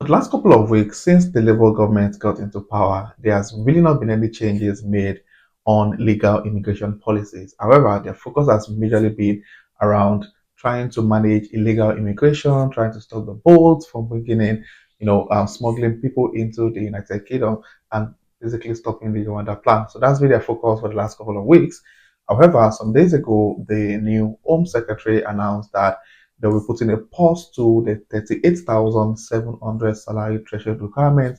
The last couple of weeks, since the Labour government got into power, there has really not been any changes made on legal immigration policies. However, their focus has majorly been around trying to manage illegal immigration, trying to stop the boats from bringing in, smuggling people into the United Kingdom, and basically stopping the Rwanda plan. So that's been their focus for the last couple of weeks. However, some days ago, the new Home Secretary announced that they will be putting a pause to the 38,700 salary threshold requirement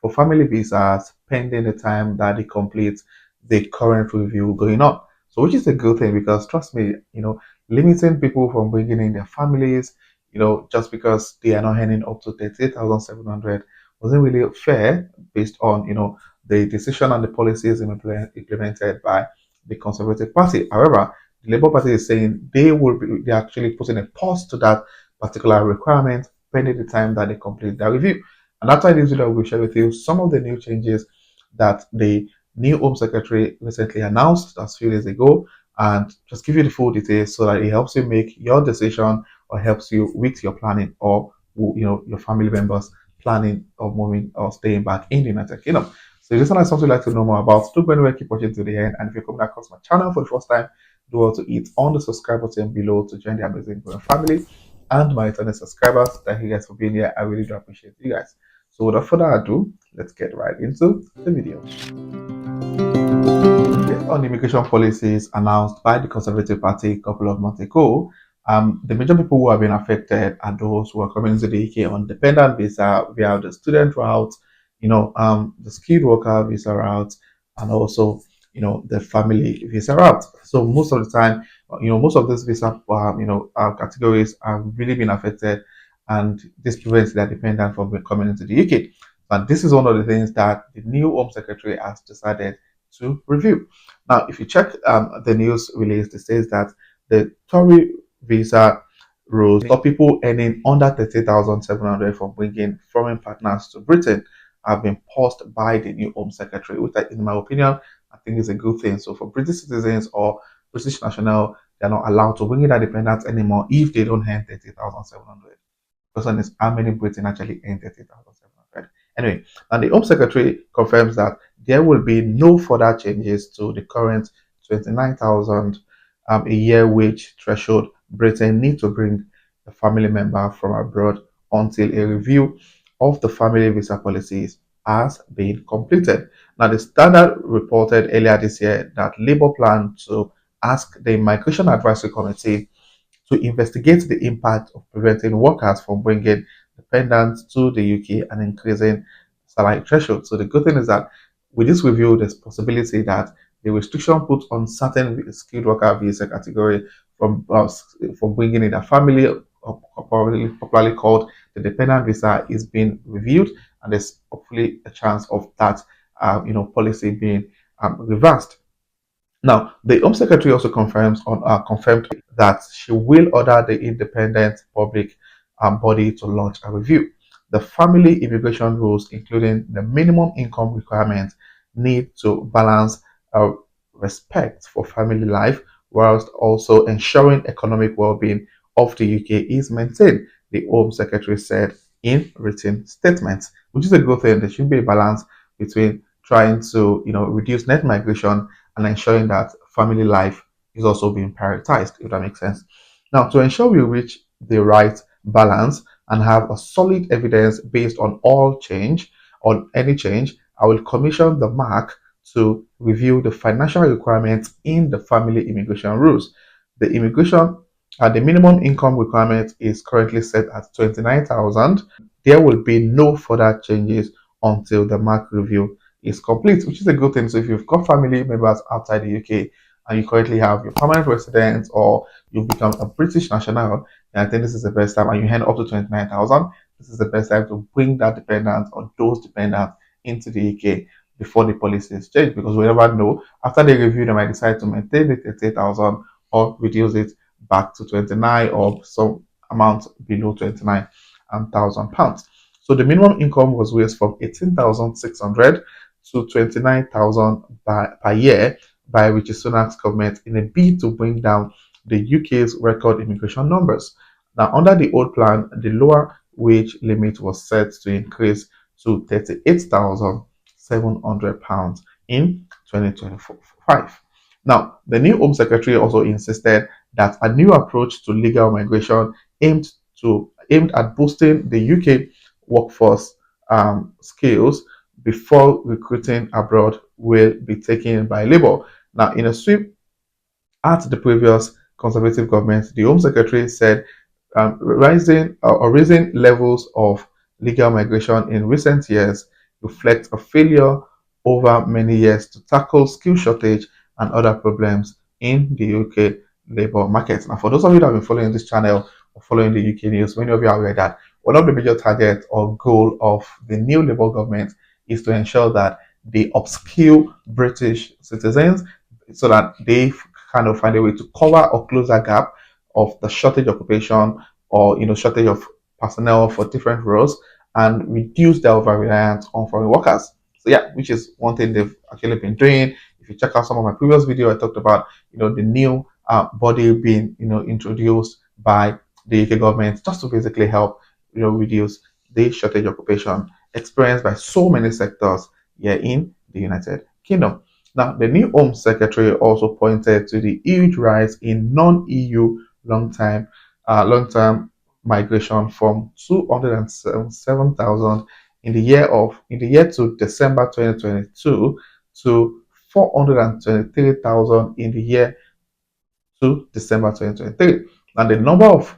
for family visas pending the time that they complete the current review going on. So, which is a good thing because trust me, limiting people from bringing in their families, just because they are not earning up to 38,700 wasn't really fair based on, the decision and the policies implemented by the Conservative Party. However, the Labour Party is saying they're actually putting a pause to that particular requirement pending the time that they complete their review. And that's why this video will share with you some of the new changes that the new Home Secretary recently announced a few days ago, and just give you the full details so that it helps you make your decision or helps you with your planning or your family members planning of moving or staying back in the United Kingdom. So if this one is something you'd like to know more about, do go anywhere, keep watching to the end. And if you're coming across my channel for the first time, do also hit on the subscribe button below to join the amazing growing family. And my returning subscribers, thank you guys for being here. I really do appreciate you guys. So without further ado, let's get right into the video. Based on the immigration policies announced by the Conservative Party a couple of months ago, the major people who have been affected are those who are coming to the UK on dependent visa via the student route, the skilled worker visa route, and also, the family visa route. So most of the time, most of these visa, categories have really been affected, and this prevents their dependent from coming into the UK. And this is one of the things that the new Home Secretary has decided to review. Now, if you check the news release, it says that the Tory visa rules for people earning under 30,700 from bringing foreign partners to Britain have been paused by the new Home Secretary, which, in my opinion, I think is a good thing. So, for British citizens or British national, they're not allowed to bring in their dependents anymore if they don't earn 30,700. Question is, how many Britain actually earn 30,700? Anyway, and the Home Secretary confirms that there will be no further changes to the current 29,000 a year wage threshold Britain need to bring a family member from abroad until a review of the family visa policies has been completed. Now, the Standard reported earlier this year that Labour planned to ask the Migration Advisory Committee to investigate the impact of preventing workers from bringing dependents to the UK and increasing salary threshold. So the good thing is that with this review, there's possibility that the restriction put on certain skilled worker visa category from bringing in a family, or popularly called the dependent visa, is being reviewed, and there's hopefully a chance of that, policy being reversed. Now, the Home Secretary also confirmed that she will order the independent public body to launch a review. The family immigration rules, including the minimum income requirement, need to balance respect for family life whilst also ensuring economic well-being of the UK is maintained, the Home Secretary said in written statements, which is a good thing. There should be a balance between trying to, reduce net migration and ensuring that family life is also being prioritized, if that makes sense. Now, to ensure we reach the right balance and have a solid evidence based on any change, I will commission the MAC to review the financial requirements in the family immigration rules. The minimum income requirement is currently set at 29,000. There will be no further changes until the MAC review is complete, which is a good thing. So if you've got family members outside the UK and you currently have your permanent residence or you've become a British national, then I think this is the best time, and you hand up to 29,000, this is the best time to bring that dependent or those dependents into the UK before the policies change, because we never know. After they review, they might decide to maintain the 30,000 or reduce it back to 29 or some amount below 29,000 pounds. So the minimum income was raised from 18,600 to 29,000 per year by Rishi Sunak's government in a bid to bring down the UK's record immigration numbers. Now, under the old plan, the lower wage limit was set to increase to £38,700 in 2025. Now, the new Home Secretary also insisted that a new approach to legal migration aimed at boosting the UK workforce skills before recruiting abroad will be taken by Labour. Now, in a sweep at the previous Conservative government, the Home Secretary said raising levels of legal migration in recent years reflects a failure over many years to tackle skill shortage and other problems in the UK labour market. Now, for those of you that have been following this channel or following the UK news, many of you are aware that one of the major targets or goal of the new Labour government is to ensure that they upskill British citizens so that they kind of find a way to cover or close that gap of the shortage occupation or shortage of personnel for different roles and reduce their over reliance on foreign workers. So yeah, which is one thing they've actually been doing. If you check out some of my previous video, I talked about the new body being introduced by the UK government just to basically help reduce the shortage occupation experienced by so many sectors here in the United Kingdom. Now, the new Home Secretary also pointed to the huge rise in non-EU long-term migration from 207,000 in the year to December 2022 to 423,000 in the year to December 2023. And the number of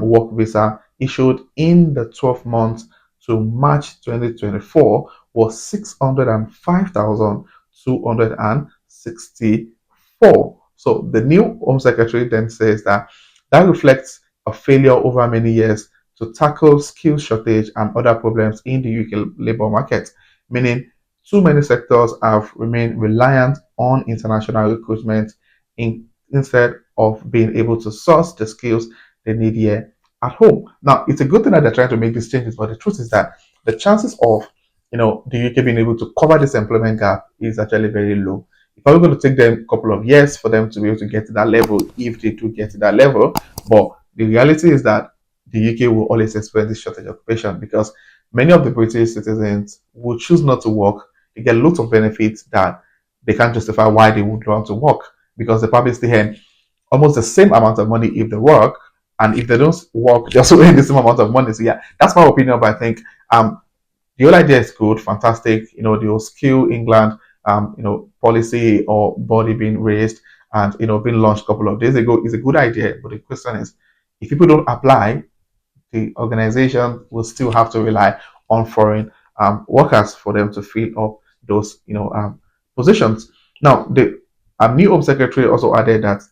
work visa issued in the 12 months to March 2024 was 605,264. So the new Home Secretary then says that reflects a failure over many years to tackle skill shortage and other problems in the UK labour market, meaning too many sectors have remained reliant on international recruitment instead of being able to source the skills they need here at home. Now, it's a good thing that they're trying to make these changes, but the truth is that the chances of the UK being able to cover this employment gap is actually very low. It's probably going to take them a couple of years for them to be able to get to that level if they do get to that level. But the reality is that the UK will always experience this shortage of occupation because many of the British citizens will choose not to work. They get lots of benefits that they can't justify why they would want to work because they probably still earn almost the same amount of money if they work, and if they don't work, they also earn the same amount of money. So yeah, that's my opinion. But I think the whole idea is good, fantastic. The whole skill England policy or body being raised and being launched a couple of days ago is a good idea. But the question is, if people don't apply, the organization will still have to rely on foreign workers for them to fill up those positions. Now, the new Home Secretary also added that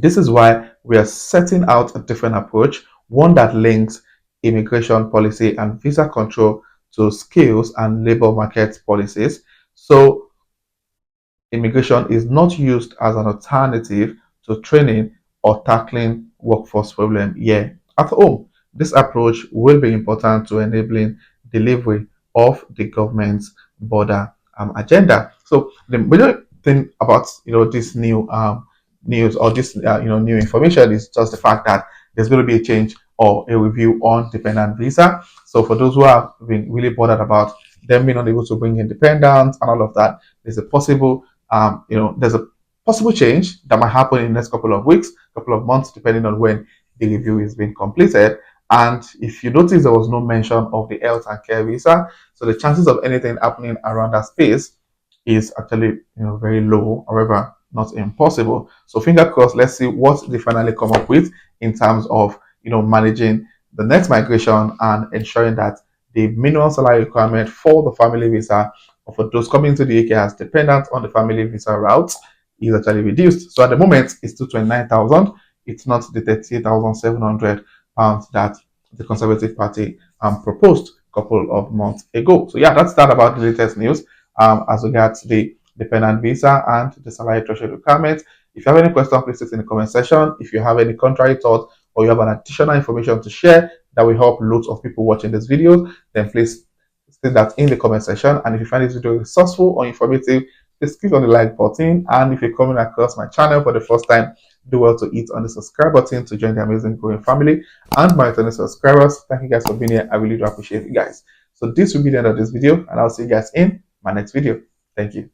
this is why we are setting out a different approach, one that links immigration policy and visa control to skills and labor market policies. So immigration is not used as an alternative to training or tackling workforce problem here at home. This approach will be important to enabling delivery of the government's border agenda. So the major thing about this new news or this new information is just the fact that there's going to be a change or a review on dependent visa. So for those who have been really bothered about them being unable to bring in dependents and all of that, there's a possible there's a possible change that might happen in the next couple of weeks, couple of months, depending on when the review is being completed. And if you notice, there was no mention of the health and care visa, so the chances of anything happening around that space is actually very low. However, not impossible. So finger crossed. Let's see what they finally come up with in terms of managing the next migration and ensuring that the minimum salary requirement for the family visa or for those coming to the UK as dependent on the family visa route is actually reduced. So at the moment, it's to 29,000. It's not the 38,700 pounds that the Conservative Party proposed a couple of months ago. So yeah, that's that about the latest news as regards the dependent visa and the salary threshold requirements. If you have any questions, please sit in the comment section. If you have any contrary thoughts or you have an additional information to share that will help loads of people watching this video, then please state that in the comment section. And if you find this video resourceful or informative, please click on the like button. And if you're coming across my channel for the first time, do well to hit on the subscribe button to join the amazing growing family. And my returning subscribers, thank you guys for being here. I really do appreciate you guys. So this will be the end of this video, and I'll see you guys in my next video. Thank you.